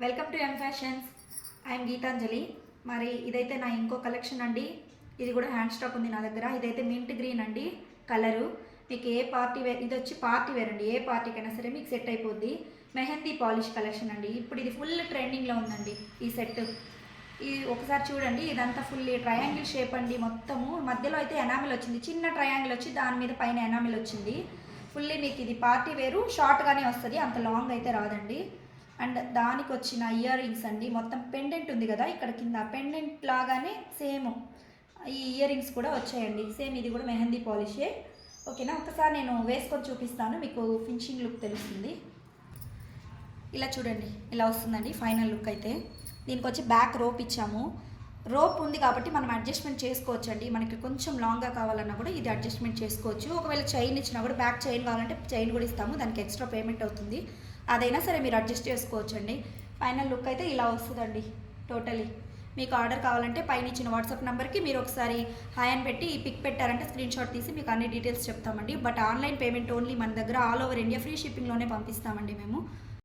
Welcome to M fashions. I'm Geetanjali. మరి ఇదైతే నా ఇంకో కలెక్షన్ అండి. ఇది కూడా హ్యాండ్ స్టాక్ ఉంది నా దగ్గర. ఇదైతే మింట్ గ్రీన్ అండి కలరు. మీకు ఏ పార్టీ వేర్, ఇది వచ్చి పార్టీ వేర్ అండి. ఏ పార్టీకైనా సరే మీకు సెట్ అయిపోద్ది. మెహందీ పాలిష్ కలెక్షన్ అండి. ఇప్పుడు ఇది ఫుల్ ట్రెండింగ్లో ఉందండి ఈ సెట్. ఇది ఒకసారి చూడండి, ఇదంతా ఫుల్ ట్రయాంగిల్ షేప్ అండి. మొత్తము మధ్యలో అయితే ఎనామిల్ వచ్చింది, చిన్న ట్రయాంగిల్ వచ్చి దాని మీద పైన ఎనామిల్ వచ్చింది. ఫుల్లీ మీకు ఇది పార్టీ వేరు, షార్ట్గానే వస్తుంది, అంత లాంగ్ అయితే రాదండి. అండ్ దానికి వచ్చిన ఇయర్ రింగ్స్ అండి. మొత్తం పెండెంట్ ఉంది కదా ఇక్కడ కింద, పెండెంట్ లాగానే సేమ్ ఈ ఇయర్ రింగ్స్ కూడా వచ్చాయండి. సేమ్ ఇది కూడా మెహందీ పాలిషే. ఓకేనా, ఒకసారి నేను వేసుకొని చూపిస్తాను, మీకు ఫినిషింగ్ లుక్ తెలుస్తుంది. ఇలా చూడండి, ఇలా వస్తుందండి ఫైనల్ లుక్ అయితే. దీనికి వచ్చి బ్యాక్ రోప్ ఇచ్చాము. రోప్ ఉంది కాబట్టి మనం అడ్జస్ట్మెంట్ చేసుకోవచ్చు అండి. మనకి కొంచెం లాంగ్గా కావాలన్నా కూడా ఇది అడ్జస్ట్మెంట్ చేసుకోవచ్చు. ఒకవేళ చైన్ ఇచ్చినా కూడా, బ్యాక్ చైన్ కావాలంటే చైన్ కూడా ఇస్తాము, దానికి ఎక్స్ట్రా పేమెంట్ అవుతుంది. అదైనా సరే మీరు అడ్జస్ట్ చేసుకోవచ్చు అండి. ఫైనల్ లుక్ అయితే ఇలా వస్తుందండి టోటలీ. మీకు ఆర్డర్ కావాలంటే పైన ఇచ్చిన వాట్సాప్ నెంబర్కి మీరు ఒకసారి హాయ్ అని పెట్టి ఈ పిక్ పెట్టారంటే స్క్రీన్ షాట్ తీసి మీకు అన్ని డీటెయిల్స్ చెప్తామండి. But online payment only. మన దగ్గర ఆల్ ఓవర్ ఇండియా ఫ్రీ షిప్పింగ్లోనే పంపిస్తామండి మేము.